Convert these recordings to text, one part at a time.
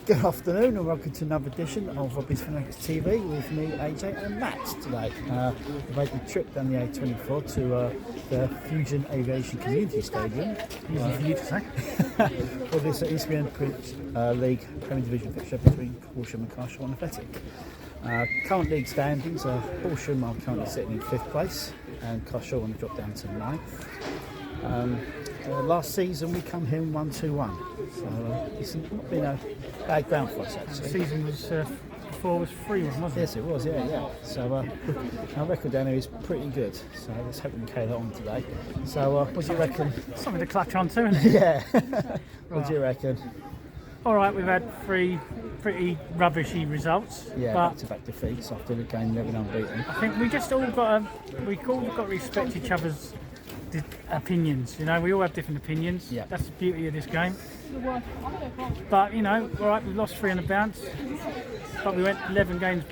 Good afternoon and welcome to another edition of Robbie's Fanatics TV with me, AJ and Matt today. We've made the trip down the A24 to the Fusion Aviation Community Stadium. Easy for you to say. For this Isthmian League Premier Division fixture between Horsham and Carshalton Athletic. Current league standings are Horsham are currently sitting in 5th place and Carshalton have dropped down to 9th. Last season we come here and won 2-1, so it's not been a bad ground for us actually. The season was before was 3-1, wasn't it? Yes, it was, yeah. So our record down here is pretty good, so let's hope we can carry that on today. So what do you reckon? Something to clutch on to, isn't it? Yeah. What do you reckon? All right, we've had 3 pretty rubbishy results. Yeah, but back-to-back defeats after the game 11 unbeaten. I think we just all got to respect each other's opinions. You know, we all have different opinions. Yeah. That's the beauty of this game. But you know, all right, we've lost 3 on the bounce, but we went 11 games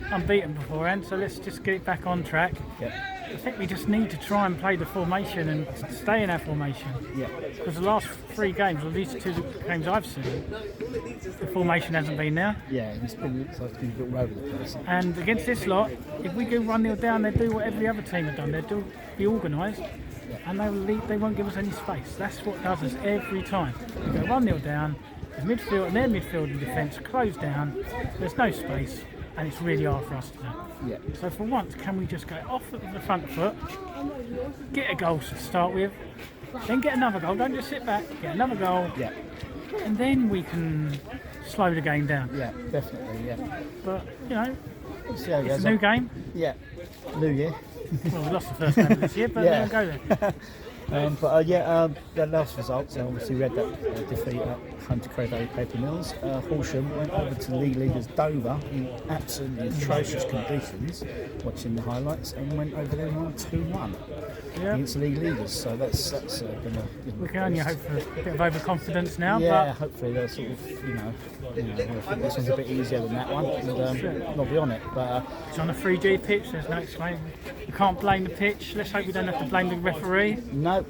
unbeaten beforehand. So let's just get it back on track. Yeah. I think we just need to try and play the formation and stay in our formation. Yeah. Because the last 3 games, or at least 2 games I've seen, the formation hasn't been there. Yeah, looks like it's been a bit all over the place. And against this lot, if we go 1-0 down, they do what every other team have done. They do be organised, and they won't give us any space. That's what does us every time. We go 1-0 down, the midfield and their midfield and defence close down. There's no space, and it's really hard for us to do. Yeah. So for once, can we just go off the front foot, get a goal to start with, then get another goal. Don't just sit back. Get another goal. Yeah. And then we can slow the game down. Yeah, definitely. Yeah. But you know, We'll see how it it's goes a new on. game. Yeah. New year. Well, we lost the first game of this year, but Yeah. we'll go there. The last results, obviously we had that defeat at home to Crowday Paper Mills. Horsham went over to league leaders Dover in absolutely atrocious conditions, watching the highlights, and went over there and won 2-1 against the league leaders. So that's been a We can only hope for a bit of overconfidence now. yeah, hopefully they'll sort of, I think this one's a bit easier than that one, and not be on it. But But it's on a 3G pitch, there's no explaining. You can't blame the pitch. Let's hope we don't have to blame the referee. no.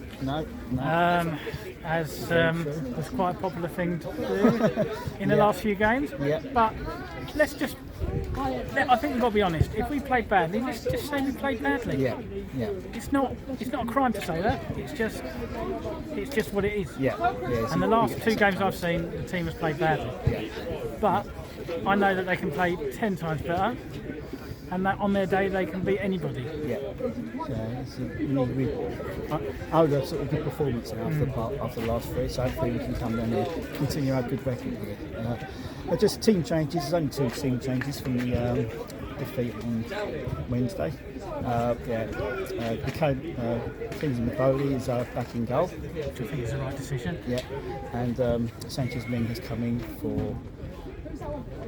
As was quite a popular thing to do in the last few games. Yeah. But let's just, I think we've got to be honest. If we played badly, let's just say we played badly. Yeah. It's not a crime to say that. It's just what it is. Yeah. And the last 2 games I've seen, the team has played badly. Yeah. But I know that they can play 10 times better, and that on their day they can beat anybody. Yeah. I would have sort of good performance after the last 3, so hopefully we can come down here, continue our good record here. Just team changes, there's only 2 team changes from the defeat on Wednesday. Kingsley McBowley is back in goal. Which I think is the right decision. Yeah. And Sanchez Ming has come in for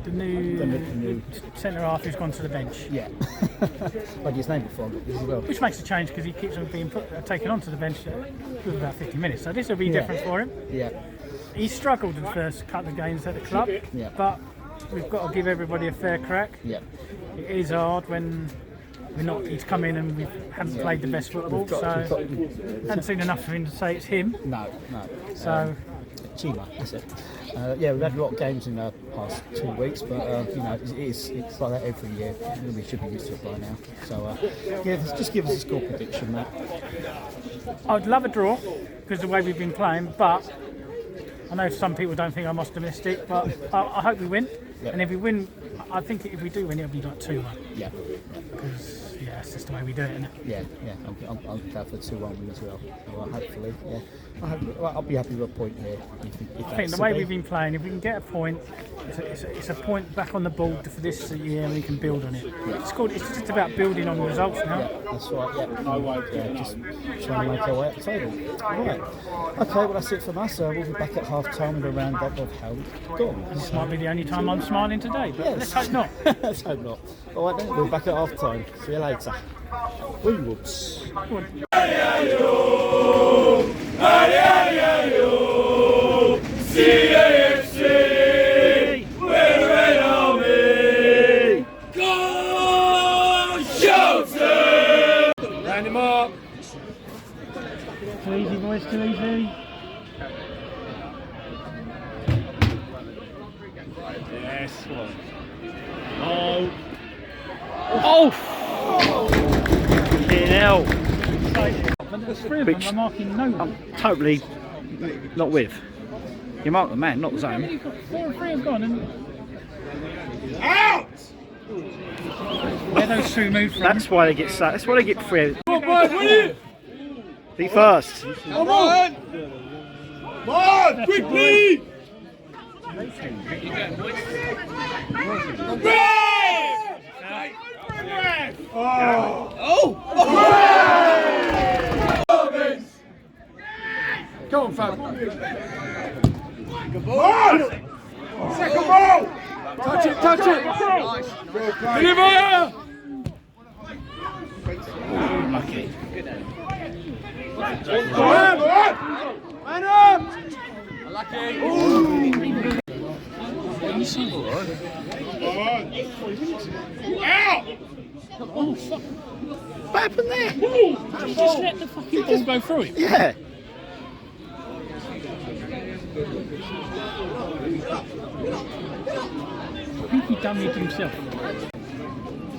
The new new centre half who's gone to the bench. yeah. Like his name before as well. Which makes a change because he keeps on being taken onto the bench with about 50 minutes. So this will be different for him. Yeah. He struggled in the first couple of games at the club, but we've got to give everybody a fair crack. Yeah. It is hard when he's come in and we haven't played the best football, haven't seen enough of him to say it's him. No. So Chima, that's it. We've had a lot of games in the past 2 weeks, but it's like that every year. We should be used to it by now. So just give us a score prediction, Matt. I'd love a draw because the way we've been playing, but I know some people don't think I'm optimistic, but I hope we win. Yep. And if we win, I think if we do win, it'll be like 2-1. Yeah. Because that's just the way we do it, isn't it? Yeah. I'm going for 2-1 win as well. Well, hopefully, yeah. I'll be happy with a point here. If I think the way we've been playing, if we can get a point, it's a point back on the board for this year, and we can build on it. Yeah. It's just about building on the results now. Yeah, that's right. Yeah, just trying to make our way up the table. Right. Okay, well that's it from us. We'll be back at half time with a roundup of how we've gone. This might be the only time I'm smiling today, but Yes. let's hope not. Let's hope not. All right then, we'll be back at half time. See you later. Wee whoops. Go on. Round him up. Too easy, boys, too easy. Yes. Oh. Oh! Hell. But there's three of them are marking no. I'm totally not with. You mark the man, not the zone. You've got 4 and 3 have gone and Out! where those two moved from. That's why they get That's why they get free. Come on, boys, win it! Be first. Come on! Come on, quickly! Go on, fam. Come on! Second ball! Touch it, touch it! Deliver! Lucky. Go on! Man up! Lucky! Out! Oh fuck! What happened there? Did you just let the fucking ball go through it? Yeah. I think he dummied himself.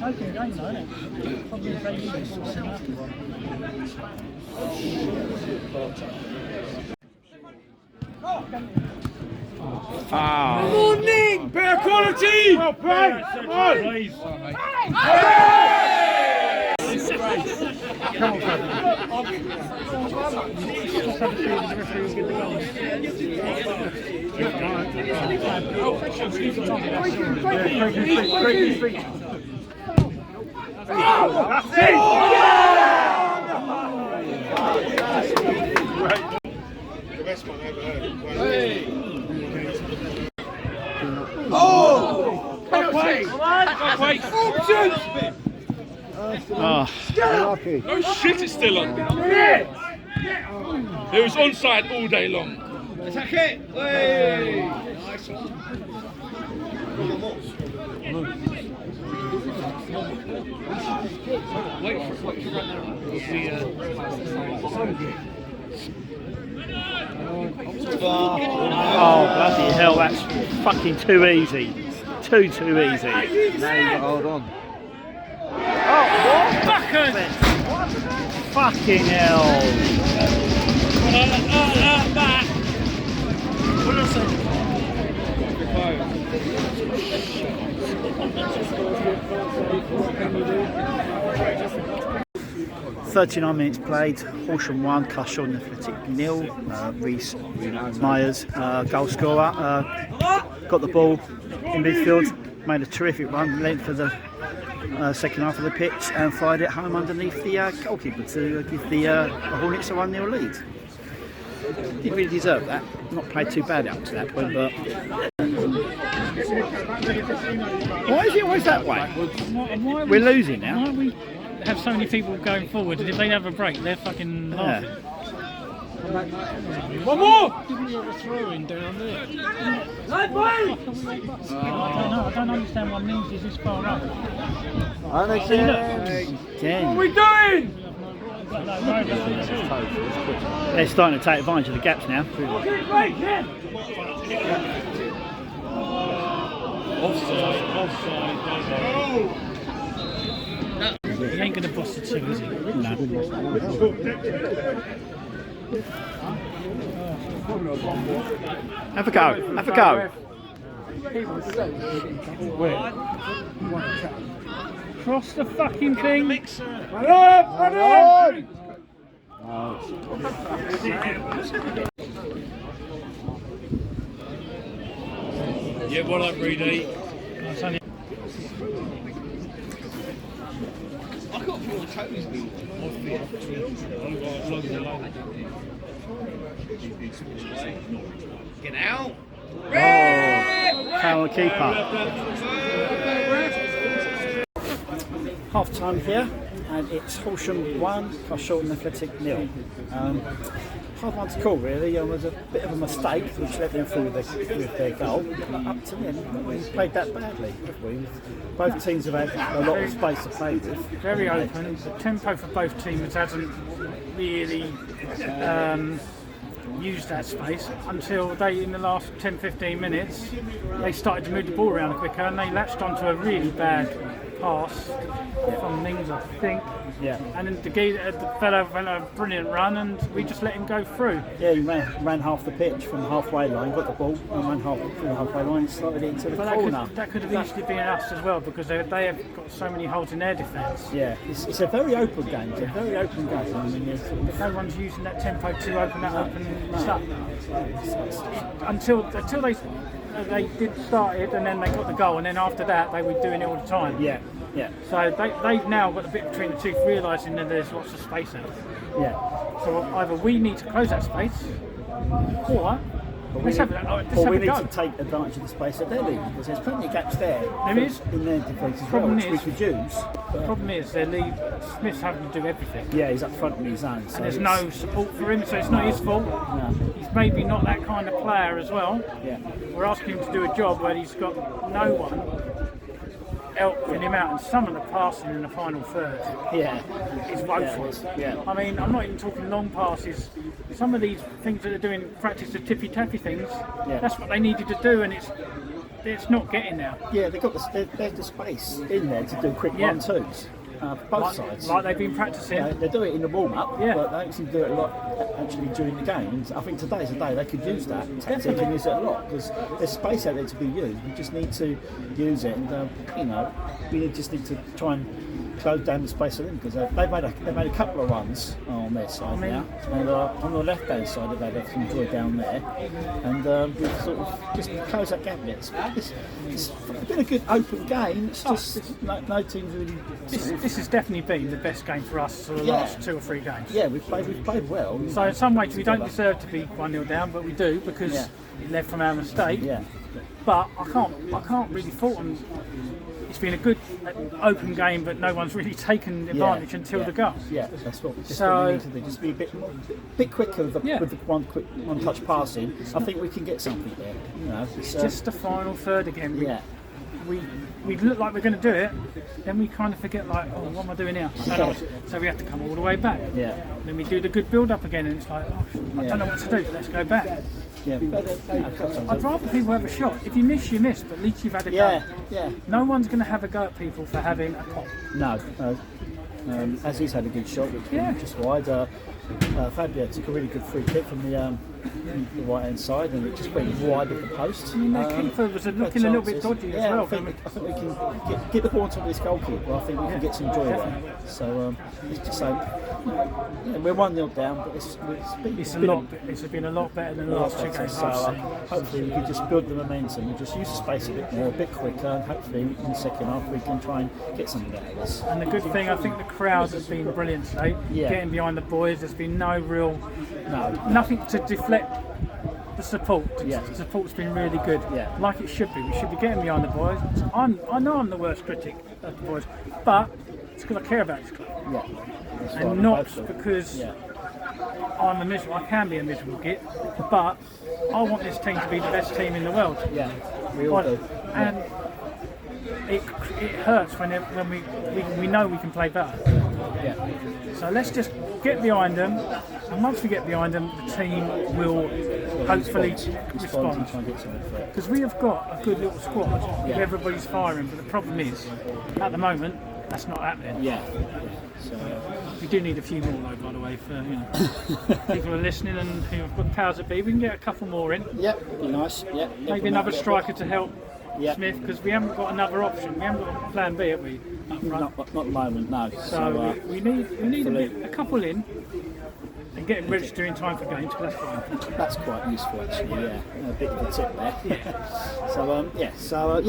Open game though, isn't it? Probably if they use Morning! Better quality! Well played! Come on! Come on, the best one I've ever heard. Oh! Penalty! Options! Oh. No shit, it's still on. It was onside all day long. Attack it! Hey! Nice one. Wait for it right Oh, bloody hell, that's fucking too easy. Too easy. Now you've got to hold on. Oh, fuckers! Fucking hell. What did I say? 39 minutes played, Horsham 1, Carshalton Athletic 0. Reece Myers, goal scorer, got the ball in midfield, made a terrific run, length of the second half of the pitch and fired it home underneath the goalkeeper to give the Hornets a 1-0 lead. Didn't really deserve that, not played too bad up to that point, but... Why is it always that way? We're losing now. Why we have so many people going forward, and if they have a break, they're fucking laughing. One more! Didn't you have a throw-in down there? I don't understand why Means is this far up. Again. What are we doing? They're starting to take advantage of the gaps now. He ain't going to bust the two, is he? No. Have a go. Have a go. Cross the fucking thing. Run up! Run up! Yeah, well up, Reedy. I got four toes. Get out! Foul keeper. Half time here, and it's Horsham 1, Carshalton Athletic 0. Hard one to call really. It was a bit of a mistake which let them through with their goal. But up to then, we played that badly, have we? Both teams have had a lot of space to play with. Very open. The tempo for both teams hasn't really use that space until they, in the last 10-15 minutes, they started to move the ball around quicker and they latched onto a really bad pass from Nings, I think. Yeah. And then the fellow went a brilliant run and we just let him go through. Yeah, he ran half the pitch from the halfway line, got the ball, and ran through the halfway line and slotted it into the corner. That could have easily been us as well because they have got so many holes in their defence. Yeah, it's a very open game. It's a very open game. I mean, But no one's using that tempo to open that up and stuff. Until they did start it and then they got the goal and then after that they were doing it all the time. yeah, yeah, So they've now got a bit between the teeth, realising that there's lots of space out. yeah. So either we need to close that space, or let's have Or we a need go. to take advantage of the space that they're leaving because there's plenty of gaps there. There is. In their defence as well, Problem which we is- could use. The problem is their lead, Smith's having to do everything. Yeah, he's up front in his own. So And there's it's- no support for him, so it's not his fault. No. He's maybe not that kind of player as well. Yeah. We're asking him to do a job where he's got no one helping him out, and some of the passing in the final third Yeah. is woeful. Yeah. I mean, I'm not even talking long passes. Some of these things that they're doing, practice the tippy-tappy things, Yeah. that's what they needed to do, and it's not getting there. Yeah, they've got there's the space in there to do quick Yeah. 1-2s. Both sides. Like they've been practicing. They do it in the warm-up, Yeah. but they don't seem to do it a lot actually during the game. And I think today's the day they could use that tactic and use it a lot because there's space out there to be used. We just need to use it, and we just need to try and close down the space for them because they've made a couple of runs on their side now. And on the left-hand side, they've had some joy down there, and we've sort of just closed that gap a bit. It's been a good open game. It's just no teams really. This has definitely been the best game for us for the last 2 or 3 games. Yeah, we've played well. So in some ways we don't deserve to be 1-0 down, but we do because it led from our mistake. Yeah. But I can't really fault them. It's been a good open game, but no one's really taken advantage until the goal. Yeah, that's what we need to do. Just be a bit quicker with the one touch passing. I think we can get something there. It's just the final third again. Yeah. We look like we're going to do it, then we kind of forget like, oh, what am I doing now? So we have to come all the way back. Yeah. Then we do the good build up again, and it's like, oh, I don't know what to do. Let's go back. Yeah. I'd rather people have a shot. If you miss, you miss, but at least you've had a go. Yeah. No one's going to have a go at people for having a pop. No. As he's had a good shot, which went just wide. Fabio took a really good free kick from the right hand side, and it just went wide of the post. I mean, their keeper was looking a little bit dodgy as well. I think we can get the ball on top of this goalkeeper. I think we can get some joy there. So it's just so we're 1-0 down, but it's been a lot better than the last 2 games. So hopefully we can just build the momentum and just use the space a bit more, a bit quicker, and hopefully in the second half we can try and get something out of this. And the good thing, I think the crowd has been brilliant today. Yeah. Getting behind the boys, there's been nothing to deflect the support. The support's been really good, like it should be. We should be getting behind the boys. I know I'm the worst critic of the boys, but it's because I care about this club. Yeah. And not because I'm a miserable. I can be a miserable git, but I want this team to be the best team in the world. Yeah, we all do. And it hurts when we know we can play better. Yeah. So let's just get behind them, and once we get behind them, the team will hopefully respond. Because we have got a good little squad. Everybody's firing, but the problem is, at the moment, that's not happening. Yeah. So we do need a few more though, by the way, for people who are listening and who have got the powers that be. We can get a couple more in. Yeah, be nice. Yeah. Maybe another striker to help Smith, because we haven't got another option. We haven't got a plan B, have we? Not at the moment, no. So we need a couple in and get registered in time for games, because that's fine. That's quite useful actually, a bit of a tip there. So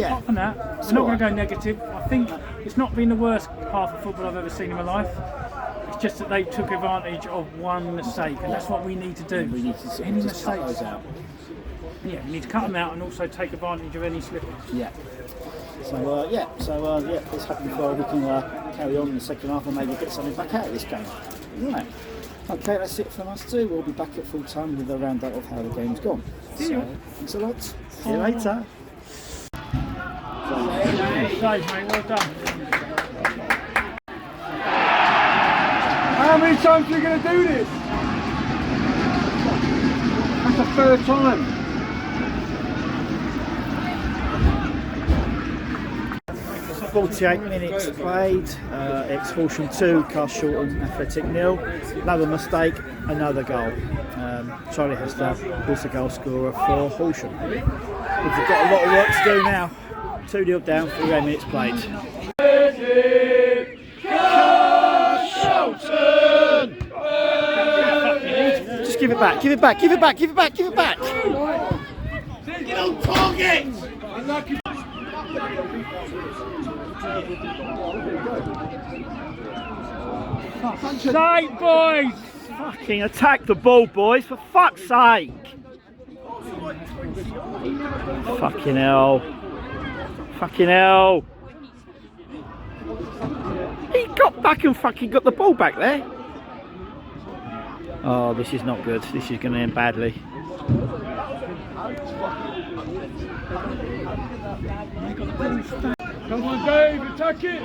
Apart from that, we're not going to go negative. I think it's not been the worst half of football I've ever seen in my life. It's just that they took advantage of one mistake, and that's what we need to do. We need to any just cut mistakes those out. Yeah, we need to cut them out and also take advantage of any slippage. Yeah. So let's hope we can carry on in the second half and maybe get something back out of this game. Right. Okay, that's it from us too. We'll be back at full time with a roundup of how the game's gone. See you. Thanks a lot. See you later. Guys, mate, well done. How many times are you going to do this? That's the third time. 48 minutes played. It's Horsham 2, Carshalton Athletic 0. Another mistake, another goal. Charlie Hester was the goal scorer for Horsham. We've got a lot of work to do now. 2-0 down, 48 minutes played. Just give it back, give it back, give it back, give it back, give it back. Get on target! Sake, boys! Fucking attack the ball, boys, for fuck's sake! Fucking hell. Fucking hell. He got back and fucking got the ball back there. Oh, this is not good. This is going to end badly. Come on, Dave, attack it.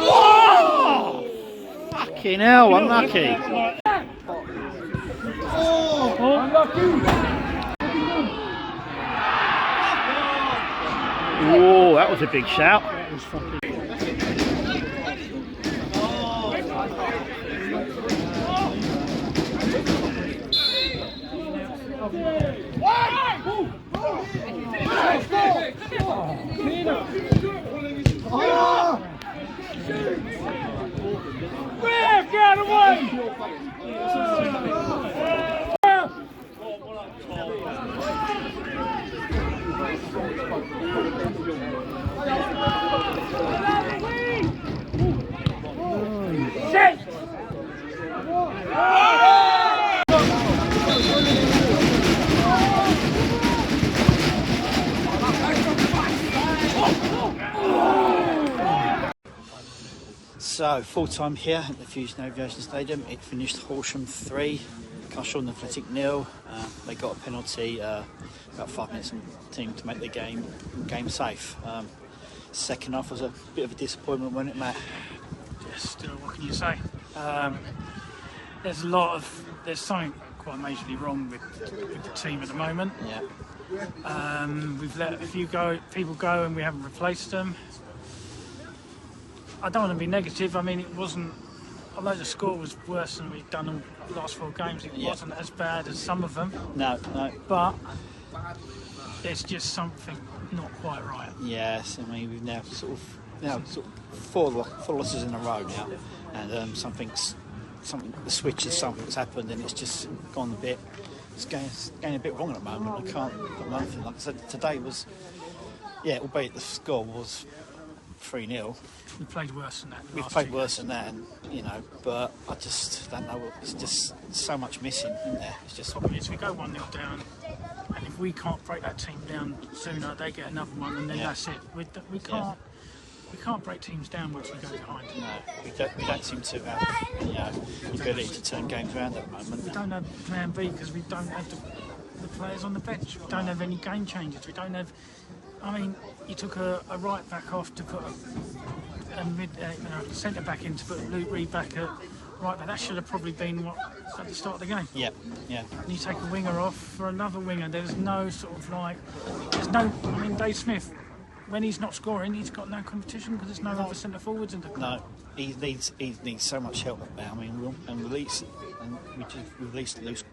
Oh! Fucking hell, unlucky. Whoa, that was a big shout. Get away! So, full time here at the Fusion Aviation Stadium. It finished Horsham 3, Carshalton Athletic 0. They got a penalty about 5 minutes in the team to make the game safe. Second half was a bit of a disappointment, wasn't it, Matt? Still, what can you say? There's something quite majorly wrong with the team at the moment. Yeah. We've let a few people go and we haven't replaced them. I don't want to be negative. I mean, it wasn't, although the score was worse than we've done all the last 4 games, it wasn't as bad as some of them. No. But there's just something not quite right. Yes, I mean, we've now sort of 4 losses in a row now, and something's happened, and it's just gone a bit. It's going a bit wrong at the moment. I can't put one thing. Like I said, today was, albeit the score was 3-0. We played worse than that. We've played worse than that, and but I just don't know. It's just so much missing in there. It's just. The problem is we go 1-0 down, and if we can't break that team down sooner, they get another one, and then that's it. We can't. We can't break teams down once we go behind. No, we don't seem to have the ability to turn games around at the moment. We don't have plan B because we don't have the players on the bench. We don't have any game changers. We don't have. I mean, you took a right back off to put a centre back in to put Luke Reed back at right back. That should have probably been at the start of the game. Yeah. And you take a winger off for another winger. There's no I mean, Dave Smith, when he's not scoring, he's got no competition because there's no other centre forwards in the club. No, he needs so much help now. I mean, we released Luke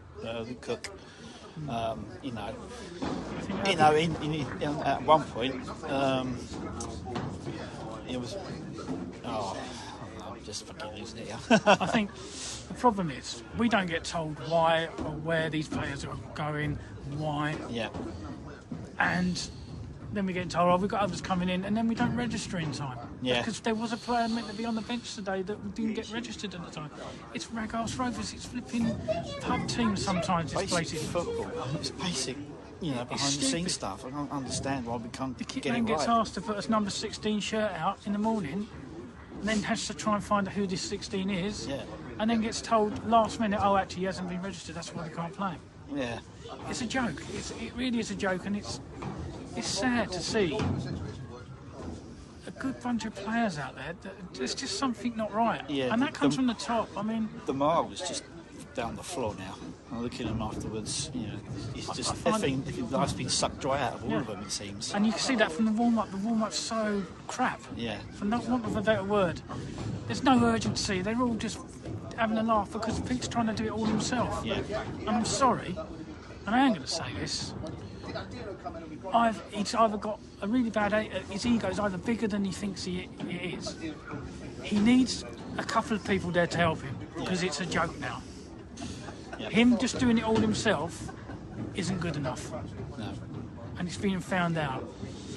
Cook. At one point, it was. I'm just fucking losing it here. I think the problem is we don't get told why or where these players are going, why. Yeah. And then we get told, oh, we've got others coming in, and then we don't register in time. Yeah. Because there was a player meant to be on the bench today that didn't get registered at the time. It's Raghouse Rovers, it's flipping pub teams sometimes, it's places. Football. It's basic, behind the scenes stuff. I don't understand why we can't The kit get man it gets right. asked to put his number 16 shirt out in the morning, and then has to try and find out who this 16 is, Yeah. and then gets told last minute, oh, actually, he hasn't been registered, that's why they can't play him. Yeah. It's a joke. It really is a joke, and it's sad to see a good bunch of players out there. There's just something not right, Yeah, and that comes from the top. I mean, The morale was just down the floor now. I'm looking at him afterwards, you know, it's just I find- everything, life's been sucked dry out of all of them, it seems. and you can see that from the warm-up. The warm-up's so crap. Yeah. For not want of a better word, there's no urgency. They're all just having a laugh because Pete's trying to do it all himself. Yeah. And I'm sorry, and I am going to say this. He's either got a really bad. His ego's either bigger than he thinks it is. He needs a couple of people there to help him because it's a joke now. Yeah. Him just doing it all himself isn't good enough, No. and it's being found out,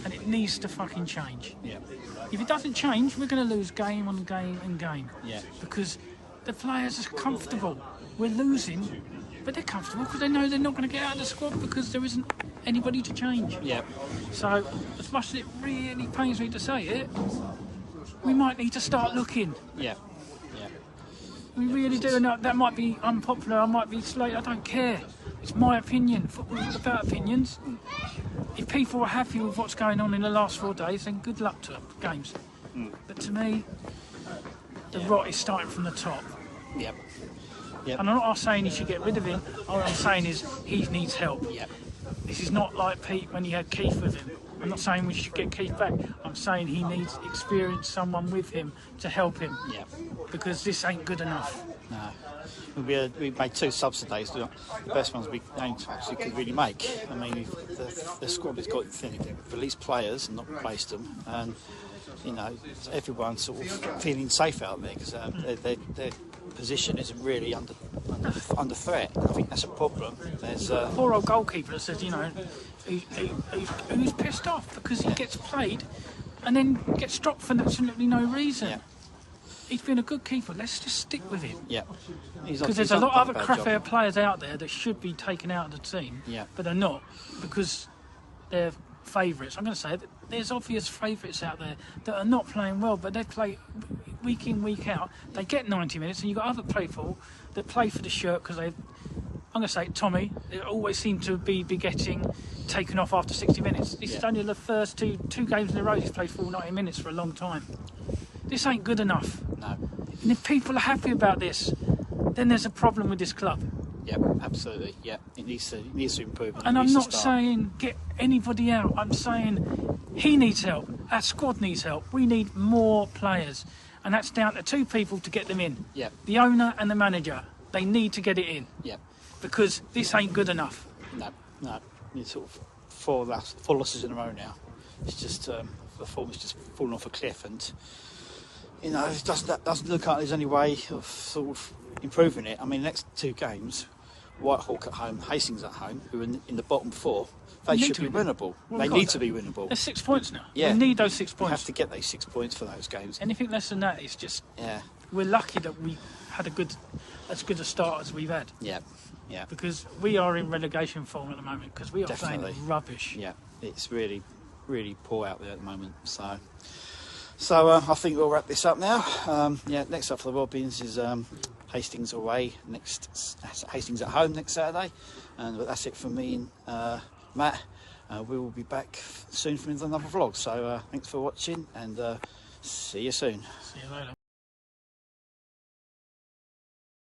and it needs to fucking change. Yeah. If it doesn't change, we're going to lose game on game and game. Yeah. Because the players are comfortable. We're losing, but they're comfortable because they know they're not going to get out of the squad because there isn't anybody to change. Yeah. So, as much as it really pains me to say it, we might need to start looking. Yeah. Yeah. We really do. And that might be unpopular, I might be slate, I don't care. It's my opinion. Football's about opinions. If people are happy with what's going on in the last 4 days, then good luck to them, games. But to me, the rot is starting from the top. Yeah. Yeah. And I'm not saying he should get rid of him. All I'm saying is he needs help. Yeah. This is not like Pete when he had Keith with him. I'm not saying we should get Keith back. I'm saying he needs experienced someone with him to help him. Yeah. Because this ain't good enough. No. We made 2 subs today. So the best ones we actually could really make. I mean, the squad has got released players and not replaced them, and you know everyone's sort of feeling safe out there because their position isn't really under threat. I think that's a problem. There's Poor old goalkeeper that says, you know, who's pissed off because he gets played and then gets dropped for absolutely no reason. Yeah. He's been a good keeper. Let's just stick with him. Yeah. Because there's a lot of other crappier players out there that should be taken out of the team, Yeah. but they're not because they're favourites. I'm going to say that there's obvious favourites out there that are not playing well, but they play week in, week out. They get 90 minutes, and you've got other people that play for the shirt because they. I'm going to say Tommy. They always seem to be getting taken off after 60 minutes. This is only the first two games in a row he's played full 90 minutes for a long time. This ain't good enough. No. And if people are happy about this, then there's a problem with this club. Yeah, absolutely. Yeah, it needs to improve. And I'm not saying get anybody out. I'm saying he needs help. Our squad needs help. We need more players. And that's down to 2 people to get them in. Yeah. The owner and the manager. They need to get it in. Yeah. Because this ain't good enough. No. It's sort of 4 losses in a row now. It's just the form is just fallen off a cliff, and you know that doesn't look like there's any way of sort of improving it. I mean, next 2 games, Whitehawk at home, Hastings at home, who are in the bottom 4, they should be winnable. They need to be winnable. There's 6 points now. Yeah. We need those 6 We points. have to get those 6 points for those games. Anything less than that is just. Yeah. We're lucky that we had as good a start as we've had. Yeah. Yeah. Because we are in relegation form at the moment because we are Definitely. playing rubbish. Yeah. It's really, really poor out there at the moment. So I think we'll wrap this up now. Next up for the Robins is Hastings away Hastings at home next Saturday, and that's it from me and Matt. We will be back soon with another vlog. So thanks for watching, and see you soon. See you later.